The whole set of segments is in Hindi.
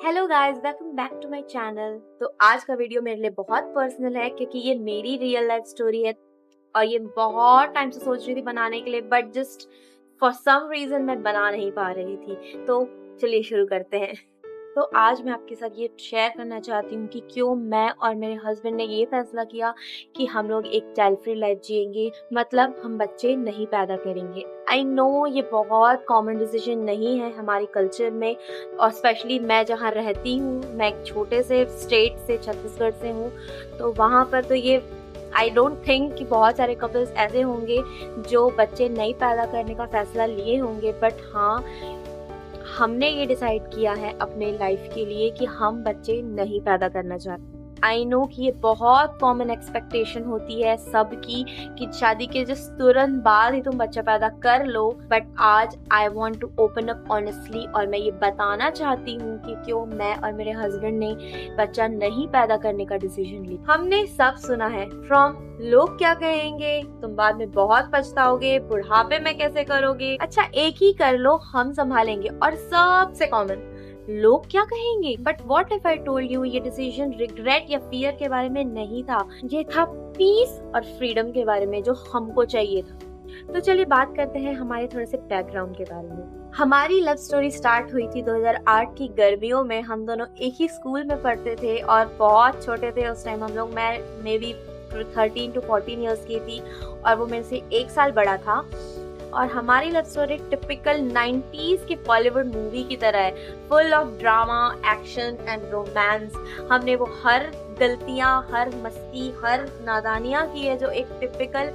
Hello guys, welcome back to my channel. तो आज का वीडियो मेरे लिए बहुत पर्सनल है क्योंकि ये मेरी रियल लाइफ स्टोरी है और ये बहुत टाइम से सोच रही थी बनाने के लिए, but just for some reason मैं बना नहीं पा रही थी। तो चलिए शुरू करते हैं। तो आज मैं आपके साथ ये शेयर करना चाहती हूँ कि क्यों मैं और मेरे हस्बैंड ने ये फैसला किया कि हम लोग एक चाइल्ड फ्री लाइफ जिएंगे, मतलब हम बच्चे नहीं पैदा करेंगे। आई नो ये बहुत कॉमन डिसीजन नहीं है हमारे कल्चर में, और स्पेशली मैं जहाँ रहती हूँ, मैं एक छोटे से स्टेट से छत्तीसगढ़ से हूँ, तो वहाँ पर तो ये आई डोंट थिंक कि बहुत सारे कपल्स ऐसे होंगे जो बच्चे नहीं पैदा करने का फैसला लिए होंगे। बट हाँ, हमने ये डिसाइड किया है अपने लाइफ के लिए कि हम बच्चे नहीं पैदा करना चाहते। आई नो कि ये बहुत कॉमन एक्सपेक्टेशन होती है सबकी कि शादी के जस्ट तुरंत बाद ही तुम बच्चा पैदा कर लो, बट आज I want to open up honestly और मैं ये बताना चाहती हूँ कि क्यों मैं और मेरे हस्बैंड ने बच्चा नहीं पैदा करने का डिसीजन लिया। हमने सब सुना है फ्रॉम लोग क्या कहेंगे, तुम बाद में बहुत पछताओगे, बुढ़ापे में कैसे करोगे, अच्छा एक ही कर लो हम संभालेंगे, और सबसे कॉमन लोग क्या कहेंगे। But what if I told you ये डिसीजन रिग्रेट या फियर के बारे में नहीं था, ये था पीस और फ्रीडम के बारे में जो हमको चाहिए था। तो चलिए बात करते हैं हमारे थोड़े से बैकग्राउंड के बारे में। हमारी लव स्टोरी स्टार्ट हुई थी 2008 की गर्मियों में। हम दोनों एक ही स्कूल में पढ़ते थे और बहुत छोटे थे उस टाइम हम लोग। मैं मे बी 13 to 14 ईयर्स की थी और वो मेरे से 1 साल बड़ा था। और हमारी लव स्टोरी टिपिकल 90s की बॉलीवुड मूवी की तरह है, full of drama, action and romance. हमने वो हर गलतियां, हर मस्ती, हर नादानियां की है जो एक टिपिकल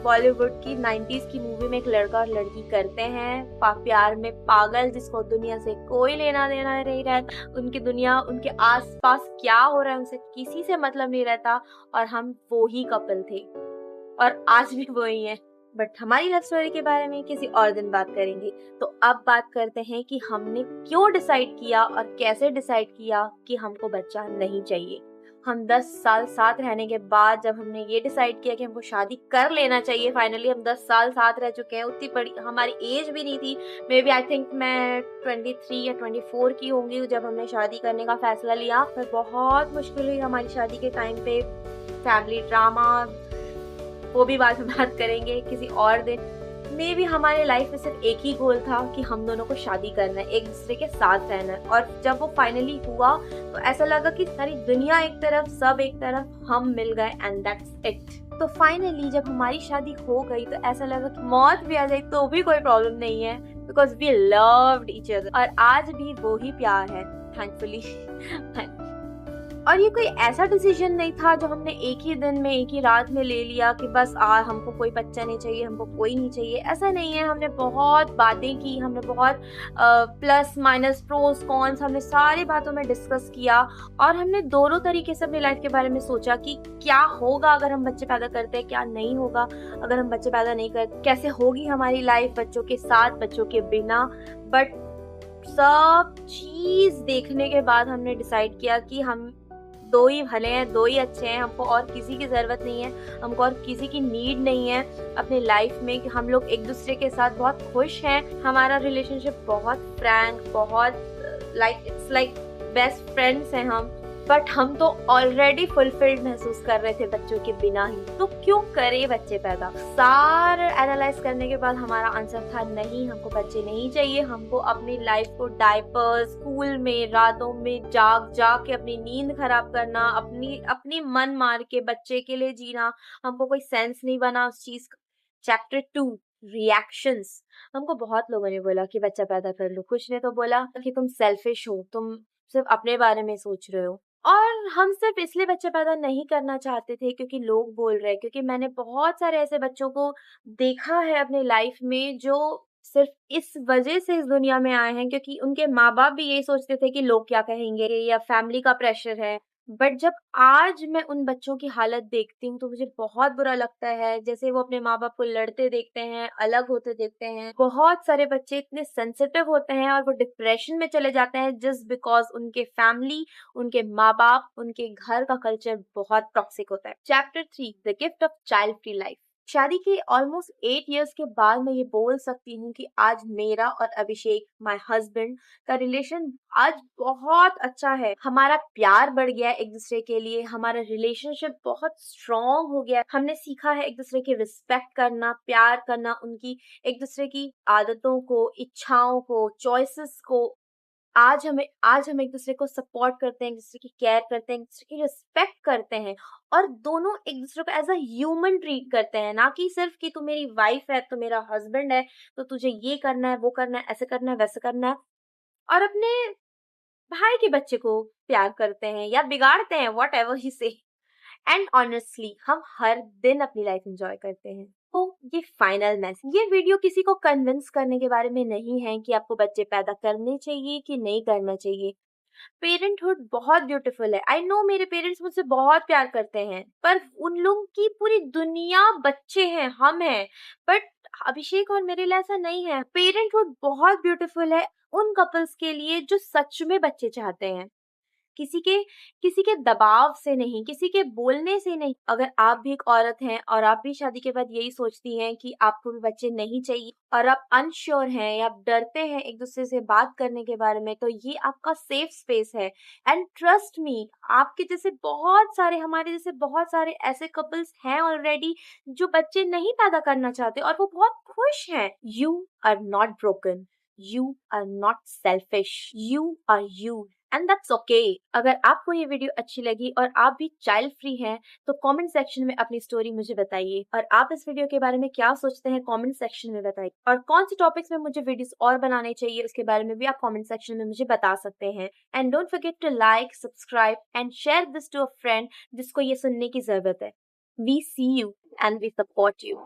बॉलीवुड की 90s की मूवी में एक लड़का और लड़की करते हैं। प्यार में पागल, जिसको दुनिया से कोई लेना देना नहीं रहता, उनकी दुनिया, उनके आसपास क्या हो रहा है उनसे किसी से मतलब नहीं रहता, और हम वो ही कपल थे और आज भी वही हैं। बट हमारी लव स्टोरी के बारे में किसी और दिन बात करेंगे। तो अब बात करते हैं कि हमने क्यों डिसाइड किया और कैसे डिसाइड किया कि हमको बच्चा नहीं चाहिए। हम 10 साल साथ रहने के बाद जब हमने ये डिसाइड किया कि हमको शादी कर लेना चाहिए, फाइनली हम 10 साल साथ रह चुके हैं। उतनी बड़ी हमारी एज भी नहीं थी, मे बी आई थिंक मैं 23 या 24 की होंगी जब हमने शादी करने का फैसला लिया। पर बहुत मुश्किल हुई हमारी शादी के टाइम पे, फैमिली ड्रामा, वो भी बाद में बात करेंगे किसी और दिन। मे भी हमारे लाइफ में सिर्फ एक ही गोल था कि हम दोनों को शादी करना है, एक दूसरे के साथ रहना है। और जब वो फाइनली हुआ तो ऐसा लगा कि सारी दुनिया एक तरफ, सब एक तरफ, हम मिल गए एंड दैट्स इट। तो फाइनली जब हमारी शादी हो गई तो ऐसा लगा कि मौत भी आ जाए तो भी कोई प्रॉब्लम नहीं है, because we loved each other. और आज भी वो ही प्यार है, थैंकफुली। और ये कोई ऐसा डिसीजन नहीं था जो हमने एक ही दिन में, एक ही रात में ले लिया कि बस हमको कोई बच्चा नहीं चाहिए, हमको कोई नहीं चाहिए। ऐसा नहीं है। हमने बहुत बातें की, हमने बहुत प्लस माइनस, प्रोस कॉन्स, हमने सारी बातों में डिस्कस किया और हमने दोनों तरीके से अपनी लाइफ के बारे में सोचा कि क्या होगा अगर हम बच्चे पैदा करते हैं, क्या नहीं होगा अगर हम बच्चे पैदा नहीं करते, कैसे होगी हमारी लाइफ बच्चों के साथ, बच्चों के बिना। बट सब चीज देखने के बाद हमने डिसाइड किया कि हम दो ही भले हैं, दो ही अच्छे हैं, हमको और किसी की ज़रूरत नहीं है, हमको और किसी की नीड नहीं है अपने लाइफ में। कि हम लोग एक दूसरे के साथ बहुत खुश हैं, हमारा रिलेशनशिप बहुत फ्रैंक, बहुत इट्स लाइक बेस्ट फ्रेंड्स हैं हम। बट हम तो ऑलरेडी फुलफिल्ड महसूस कर रहे थे बच्चों के बिना ही, तो क्यों करे बच्चे पैदा। सारा एनालाइज करने के बाद हमारा आंसर था नहीं, हमको बच्चे नहीं चाहिए। हमको अपनी लाइफ को डायपर, स्कूल में रातों में जाग जाग के अपनी नींद खराब करना, अपनी मन मार के बच्चे के लिए जीना, हमको कोई सेंस नहीं बना उस चीज का। Chapter 2, reactions. हमको बहुत लोगों ने बोला कि बच्चा पैदा कर लो, कुछ ने तो बोला कि तुम सेल्फिश हो, तुम सिर्फ अपने बारे में सोच रहे हो। और हम सिर्फ इसलिए बच्चे पैदा नहीं करना चाहते थे क्योंकि लोग बोल रहे हैं, क्योंकि मैंने बहुत सारे ऐसे बच्चों को देखा है अपने लाइफ में जो सिर्फ इस वजह से इस दुनिया में आए हैं क्योंकि उनके माँ बाप भी यही सोचते थे कि लोग क्या कहेंगे या फैमिली का प्रेशर है। बट जब आज मैं उन बच्चों की हालत देखती हूँ तो मुझे बहुत बुरा लगता है, जैसे वो अपने माँ बाप को लड़ते देखते हैं, अलग होते देखते हैं। बहुत सारे बच्चे इतने सेंसिटिव होते हैं और वो डिप्रेशन में चले जाते हैं जस्ट बिकॉज उनके फैमिली, उनके माँ बाप, उनके घर का कल्चर बहुत टॉक्सिक होता है। Chapter 3, the gift of child free life. शादी के ऑलमोस्ट 8 इयर्स के बाद मैं ये बोल सकती हूँ कि आज मेरा और अभिषेक, माय हस्बैंड, का रिलेशन आज बहुत अच्छा है। हमारा प्यार बढ़ गया है एक दूसरे के लिए, हमारा रिलेशनशिप बहुत स्ट्रॉन्ग हो गया है। हमने सीखा है एक दूसरे की रिस्पेक्ट करना, प्यार करना, उनकी एक दूसरे की आदतों को, इच्छाओं को, चॉइसेस को। आज हम एक दूसरे को सपोर्ट करते हैं, एक दूसरे की केयर करते हैं, एक दूसरे की रिस्पेक्ट करते हैं और दोनों एक दूसरे को एज अ ह्यूमन ट्रीट करते हैं, ना कि सिर्फ कि तू मेरी वाइफ है, तू मेरा हस्बैंड है, तो तुझे ये करना है, वो करना है, ऐसे करना है, वैसे करना है। और अपने भाई के बच्चे को प्यार करते हैं या बिगाड़ते हैं, वॉट एवर ही से। एंड ऑनेस्टली हम हर दिन अपनी लाइफ एंजॉय करते हैं। तो ये फाइनल मैसेज, ये वीडियो किसी को कन्विंस करने के बारे में नहीं है कि आपको बच्चे पैदा करने चाहिए कि नहीं करना चाहिए। पेरेंटहुड बहुत ब्यूटीफुल है। आई नो मेरे पेरेंट्स मुझसे बहुत प्यार करते हैं, पर उन लोगों की पूरी दुनिया बच्चे हैं, हम हैं। बट अभिषेक और मेरे लिए ऐसा नहीं है। पेरेंटहुड बहुत ब्यूटीफुल है उन कपल्स के लिए जो सच में बच्चे चाहते हैं, किसी के किसी के दबाव से नहीं, किसी के बोलने से नहीं। अगर आप भी एक औरत हैं और आप भी शादी के बाद यही सोचती हैं कि आपको भी बच्चे नहीं चाहिए और आप अनश्योर हैं या आप डरते हैं एक दूसरे से बात करने के बारे में, तो ये आपका सेफ स्पेस है। एंड ट्रस्ट मी, आपके जैसे बहुत सारे, हमारे जैसे बहुत सारे ऐसे कपल्स हैं ऑलरेडी जो बच्चे नहीं पैदा करना चाहते और वो बहुत खुश हैं। You are not broken, you are not selfish, you are you, and that's okay. अगर आपको ये वीडियो अच्छी लगी और आप भी चाइल्ड फ्री हैं तो कमेंट सेक्शन में अपनी स्टोरी मुझे बताइए, और आप इस वीडियो के बारे में क्या सोचते हैं कमेंट सेक्शन में बताइए, और कौन सी टॉपिक्स में मुझे वीडियोस और बनाने चाहिए उसके बारे में भी आप कमेंट सेक्शन में मुझे बता सकते हैं। And don't forget to like, subscribe and share this to a friend जिसको ये सुनने की जरूरत है। We see you and we support you.